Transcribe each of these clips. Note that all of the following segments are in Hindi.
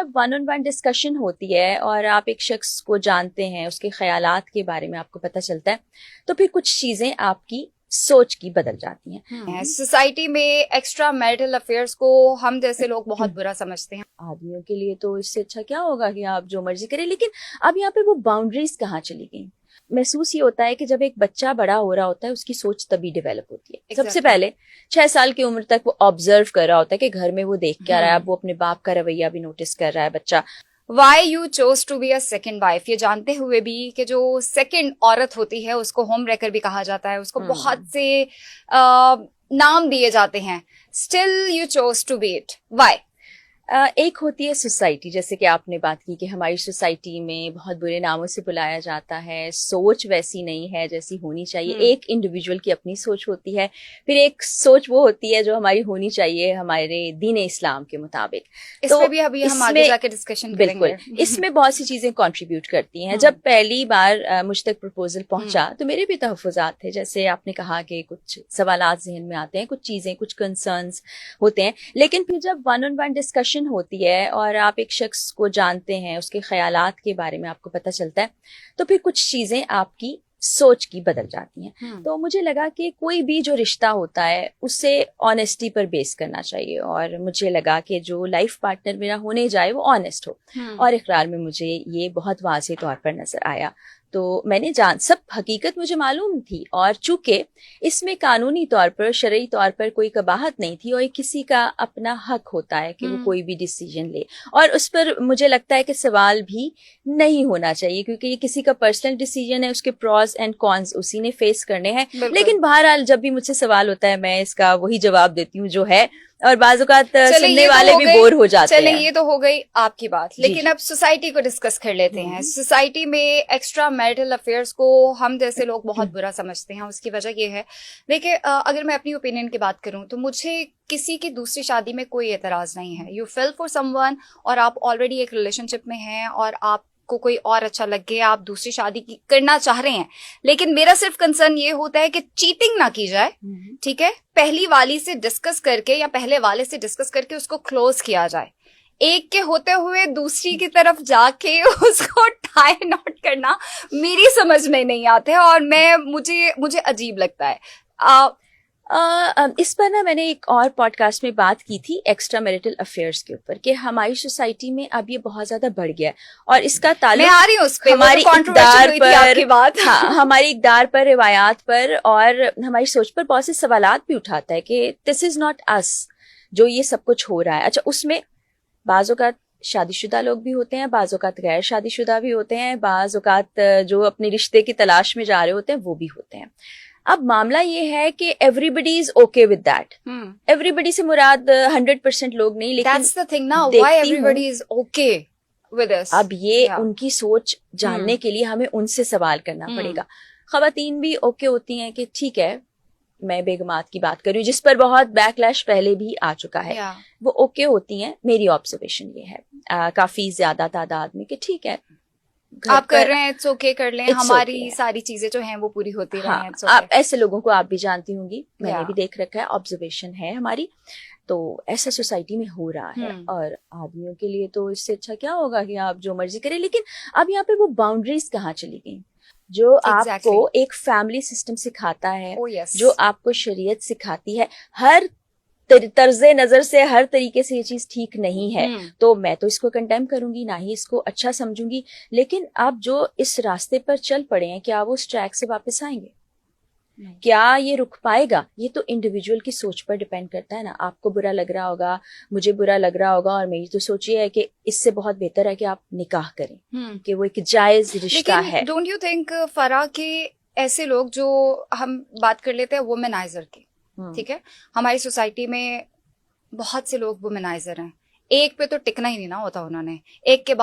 जब वन ऑन वन डिस्कशन होती है और आप एक शख्स को जानते हैं, उसके ख्यालात के बारे में आपको पता चलता है, तो फिर कुछ चीजें आपकी सोच की बदल जाती हैं। सोसाइटी में एक्स्ट्रा मैरिटल अफेयर्स को हम जैसे लोग बहुत बुरा समझते हैं। आदमियों के लिए तो इससे अच्छा क्या होगा कि आप जो मर्जी करें, लेकिन अब यहाँ पे वो बाउंड्रीज कहाँ चली गई। महसूस ये होता है कि जब एक बच्चा बड़ा हो रहा होता है उसकी सोच तभी डेवलप होती है। सबसे पहले 6 साल की उम्र तक वो ऑब्जर्व कर रहा होता है कि घर में वो देख क्या रहा है। अब वो अपने बाप का रवैया भी नोटिस कर रहा है बच्चा। Why you chose to be a second wife, ये जानते हुए भी कि जो सेकंड औरत होती है उसको होम रेकर भी कहा जाता है, उसको बहुत से नाम दिए जाते हैं, still you chose to be it. Why? एक होती है सोसाइटी, जैसे कि आपने बात की कि हमारी सोसाइटी में बहुत बुरे नामों से बुलाया जाता है, सोच वैसी नहीं है जैसी होनी चाहिए। एक इंडिविजुअल की अपनी सोच होती है, फिर एक सोच वो होती है जो हमारी होनी चाहिए हमारे दीन इस्लाम के मुताबिक। इसमें भी अभी हम आगे जाके डिस्कशन करेंगे। बिल्कुल, इसमें बहुत सी चीजें कंट्रीब्यूट करती हैं। जब पहली बार मुझ तक प्रपोजल पहुंचा तो मेरे भी तहफ्फुज़ात थे, जैसे आपने कहा कि कुछ सवालात ज़हन में आते हैं, कुछ चीजें, कुछ कंसर्न्स होते हैं। लेकिन फिर जब वन ऑन वन डिस्कशन होती है और आप एक शख्स को जानते हैं, उसके ख्यालात के बारे में आपको पता चलता है, तो फिर कुछ चीजें आपकी सोच की बदल जाती हैं। तो मुझे लगा कि कोई भी जो रिश्ता होता है उससे ऑनेस्टी पर बेस करना चाहिए, और मुझे लगा कि जो लाइफ पार्टनर मेरा होने जाए वो ऑनेस्ट हो। और इकरार में मुझे ये बहुत वाज़ेह तौर पर नजर आया। तो मैंने सब हकीकत मुझे मालूम थी, और चूंकि इसमें कानूनी तौर पर, शरई तौर पर कोई कबाहत नहीं थी, और किसी का अपना हक होता है कि वो कोई भी डिसीजन ले, और उस पर मुझे लगता है कि सवाल भी नहीं होना चाहिए, क्योंकि ये किसी का पर्सनल डिसीजन है, उसके प्रॉस एंड कॉन्स उसी ने फेस करने हैं। लेकिन बहरहाल जब भी मुझसे सवाल होता है मैं इसका वही जवाब देती हूँ जो है, और बाज़ औक़ात सुनने वाले भी बोर हो जाते हैं। चले, ये तो हो गई आपकी बात, लेकिन अब सोसाइटी को डिस्कस कर लेते हैं। सोसाइटी में एक्स्ट्रा मैरिटल अफेयर्स को हम जैसे लोग बहुत बुरा समझते हैं। उसकी वजह ये है, देखिए, अगर मैं अपनी ओपिनियन की बात करूं तो मुझे किसी की दूसरी शादी में कोई एतराज नहीं है। यू फेल फॉर समवन, और आप ऑलरेडी एक रिलेशनशिप में हैं और आप को कोई और अच्छा लग गया, आप दूसरी शादी करना चाह रहे हैं, लेकिन मेरा सिर्फ कंसर्न ये होता है कि चीटिंग ना की जाए। ठीक है, पहली वाली से डिस्कस करके या पहले वाले से डिस्कस करके उसको क्लोज किया जाए। एक के होते हुए दूसरी की तरफ जाके उसको टाई नॉट करना मेरी समझ में नहीं आते है, और मुझे अजीब लगता है। इस पर ना मैंने एक और पॉडकास्ट में बात की थी एक्स्ट्रा मैरिटल अफेयर्स के ऊपर, कि हमारी सोसाइटी में अब ये बहुत ज्यादा बढ़ गया है, और इसका ताल्लुक मैं आ रही हूं उस पे, हमारी इक़दार पर, बात हाँ, हमारी इक़दार पर, रिवायात पर, और हमारी सोच पर बहुत से सवालात भी उठाता है कि दिस इज नॉट अस, जो ये सब कुछ हो रहा है। अच्छा, उसमें बाज़ औक़ात शादीशुदा लोग भी होते हैं, बाज़ औक़ात गैर शादीशुदा भी होते हैं, बाज़ औक़ात जो अपने रिश्ते की तलाश में जा रहे होते हैं वो भी होते हैं। अब मामला ये है कि everybody is okay with that. Everybody से मुराद 100% लोग नहीं, लेकिन That's the thing now, why everybody is okay with this? अब ये उनकी सोच जानने के लिए हमें उनसे सवाल करना पड़ेगा। ख़वातीन भी ओके होती हैं कि ठीक है, मैं बेगमात की बात कर रही हूँ जिस पर बहुत बैकलैश पहले भी आ चुका है, वो ओके होती हैं। मेरी ऑब्जर्वेशन ये है काफी ज्यादा तादाद में कि ठीक है, आप कर रहे हैं, इट्स ओके, कर लें, हमारी सारी चीजें जो हैं वो पूरी होती हाँ, रहें। आप ऐसे लोगों को आप भी जानती होंगी, मैंने भी देख रखा है, ऑब्जर्वेशन है हमारी। तो ऐसा सोसाइटी में हो रहा है, और आदमियों के लिए तो इससे अच्छा क्या होगा कि आप जो मर्जी करें। लेकिन अब यहाँ पे वो बाउंड्रीज कहाँ चली गई जो आपको एक फैमिली सिस्टम सिखाता है, जो आपको शरीयत सिखाती है। हर तर्ज़े नजर से, हर तरीके से ये चीज ठीक नहीं है, तो मैं तो इसको कंडेम करूंगी, ना ही इसको अच्छा समझूंगी। लेकिन आप जो इस रास्ते पर चल पड़े हैं, क्या वो उस ट्रैक से वापस आएंगे? क्या ये रुक पाएगा? ये तो इंडिविजुअल की सोच पर डिपेंड करता है ना। आपको बुरा लग रहा होगा, मुझे बुरा लग रहा होगा, और मेरी तो सोच ये है कि इससे बहुत बेहतर है कि आप निकाह करें, कि वो एक जायज रिश्ता है। डोंट यू थिंक फरा के ऐसे लोग, जो हम बात कर लेते हैं वुमेनाइजर की, ठीक है, हमारी सोसाइटी में बहुत से लोग वुमेनाइजर हैं। एक पे तो टिकना ही नहीं ना होता, उन्होंने एक के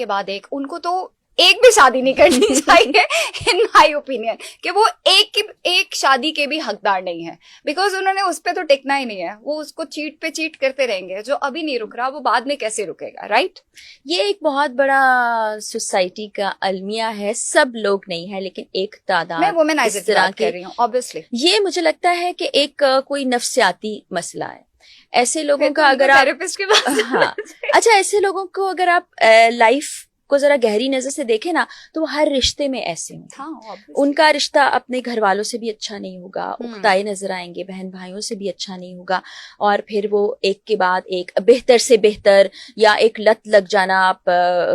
बाद एक, उनको तो एक भी शादी नहीं करनी चाहिए इन माय ओपिनियन, कि वो एक शादी के भी हकदार नहीं है, बिकॉज उन्होंने उस पे तो टिकना ही नहीं है। वो उसको चीट पे चीट करते रहेंगे। जो अभी नहीं रुक रहा वो बाद में कैसे रुकेगा, राइट? ये एक बहुत बड़ा सोसाइटी का अलमिया है, सब लोग नहीं है, लेकिन एक तादाद। मैं वुमेनाइजर की बात कर रही हूँ, ऑब्वियसली। ये मुझे लगता है कि एक कोई नफ्सियाती मसला है। ऐसे लोगों फिर का तो अगर आप थेरेपिस्ट के पास हाँ, अच्छा ऐसे लोगों को अगर आप लाइफ को जरा गहरी नजर से देखें ना, तो वो हर रिश्ते में ऐसे होंगे। हाँ, obviously। उनका रिश्ता अपने घर वालों से भी अच्छा नहीं होगा, हम्म। उकताए नजर आएंगे, बहन भाइयों से भी अच्छा नहीं होगा, और फिर वो एक के बाद एक बेहतर से बेहतर, या एक लत लग जाना आप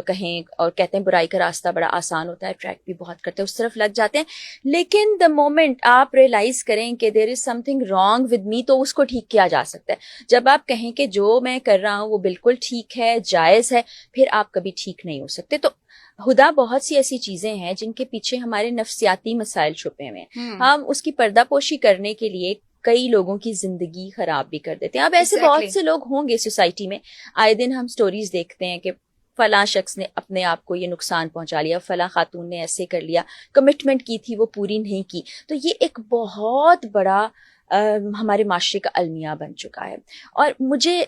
कहें, और कहते हैं बुराई का रास्ता बड़ा आसान होता है, ट्रैक भी बहुत करते हैं, उस तरफ लग जाते हैं। लेकिन द मोमेंट आप रियलाइज करें कि there is something wrong with me, तो उसको ठीक किया जा सकता है। जब आप कहें कि जो मैं कर रहा हूँ वो बिल्कुल ठीक है, जायज है, फिर आप कभी ठीक नहीं हो सकते। तो हुदा, बहुत सी ऐसी चीजें हैं जिनके पीछे हमारे नफ्सियाती मसाइल छुपे हुए हैं। हम उसकी पर्दापोशी करने के लिए कई लोगों की जिंदगी खराब भी कर देते हैं। अब ऐसे बहुत से लोग होंगे सोसाइटी में, आए दिन हम स्टोरीज देखते हैं कि फला शख्स ने अपने आप को ये नुकसान पहुंचा लिया, फला खातून ने ऐसे कर लिया, कमिटमेंट की थी वो पूरी नहीं की। तो ये एक बहुत बड़ा हमारे माशरे का अलमिया बन चुका है। और मुझे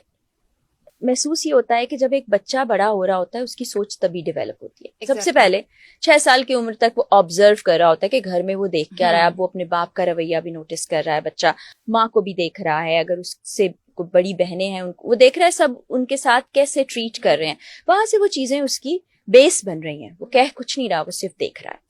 महसूस ये होता है कि जब एक बच्चा बड़ा हो रहा होता है उसकी सोच तभी डेवलप होती है। सबसे पहले 6 साल की उम्र तक वो ऑब्जर्व कर रहा होता है कि घर में वो देख क्या रहा है। अब वो अपने बाप का रवैया भी नोटिस कर रहा है, बच्चा माँ को भी देख रहा है, अगर उससे बड़ी बहनें हैं उनको वो देख रहा है, सब उनके साथ कैसे ट्रीट कर रहे हैं, वहां से वो चीजें उसकी बेस बन रही हैं। वो कह कुछ नहीं रहा, वो सिर्फ देख रहा है।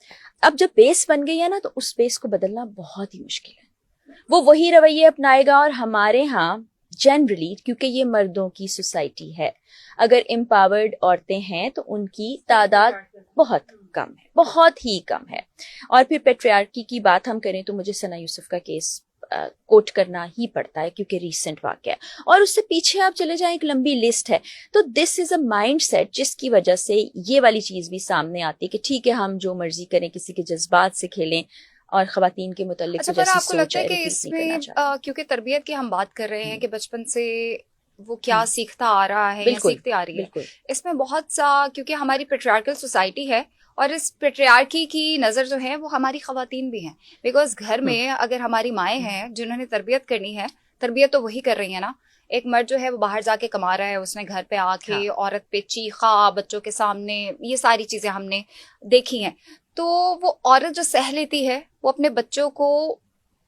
अब जब बेस बन गई है ना, तो उस बेस को बदलना बहुत ही मुश्किल है। वो वही रवैये अपनाएगा। और हमारे यहाँ जनरली, क्योंकि ये मर्दों की सोसाइटी है, अगर एम्पावर्ड औरतें हैं तो उनकी तादाद बहुत कम है, बहुत ही कम है। और फिर पेट्रियार्की की बात हम करें तो मुझे सना यूसुफ का केस कोट करना ही पड़ता है, क्योंकि रीसेंट वाकया है। और उससे पीछे आप चले जाएं, एक लंबी लिस्ट है। तो this is a mind set जिसकी वजह से ये वाली चीज भी सामने आती है कि ठीक है, हम जो मर्जी करें, किसी के जज्बात से खेलें, और खवातीन के मुतालिक अच्छा, पर आपको लगता है कि इसमें क्योंकि तरबियत की हम बात कर रहे हैं कि बचपन से वो क्या सीखता आ रहा है या सीखती आ रही है, इसमें बहुत सा, क्योंकि हमारी पेट्रियार्कल सोसाइटी है और इस पेट्रियार्की की नज़र जो है वो हमारी खवातीन भी हैं। बिकॉज घर में अगर हमारी माएँ हैं जिन्होंने तरबियत करनी है, तरबियत तो वही कर रही है ना। एक मर्द जो है वो बाहर जाके कमा रहा है, उसने घर पे आके औरत पे चीखा बच्चों के सामने, ये सारी चीजें हमने देखी हैं। तो वो औरत जो सह लेती है वो अपने बच्चों को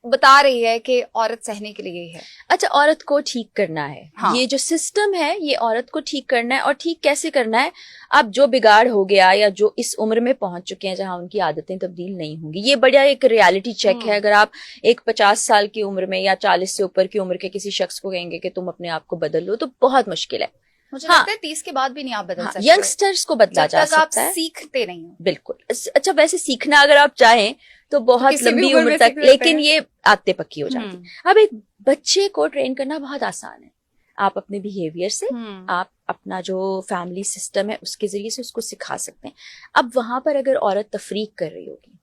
बता रही है कि औरत सहने के लिए ही है। अच्छा, औरत को ठीक करना है। हाँ। ये जो सिस्टम है ये औरत को ठीक करना है। और ठीक कैसे करना है? अब जो बिगाड़ हो गया या जो इस उम्र में पहुंच चुके हैं जहां उनकी आदतें तब्दील नहीं होंगी, ये बड़ा एक रियलिटी चेक है। अगर आप एक 50 साल की उम्र में या 40 से ऊपर की उम्र के किसी शख्स को कहेंगे कि तुम अपने आप को बदल लो, तो बहुत मुश्किल है। मुझे लगता है 30 के बाद भी नहीं आप बदल सकते। यंगस्टर्स को बदला जा सकता है, आप सीखते नहीं हो। बिल्कुल। अच्छा, वैसे सीखना अगर आप चाहें तो बहुत लंबी उम्र तक, लेकिन ये आदतें पक्की हो जाती। अब एक बच्चे को ट्रेन करना बहुत आसान है। आप अपने बिहेवियर से, आप अपना जो फैमिली सिस्टम है उसके जरिए से उसको सिखा सकते हैं। अब वहां पर अगर औरत तफरीक कर रही होगी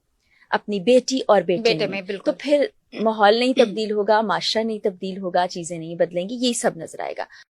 अपनी बेटी और बेटे में, तो फिर माहौल नहीं तब्दील होगा, माशरा नहीं तब्दील होगा, चीजें नहीं बदलेंगी, यही सब नजर आएगा।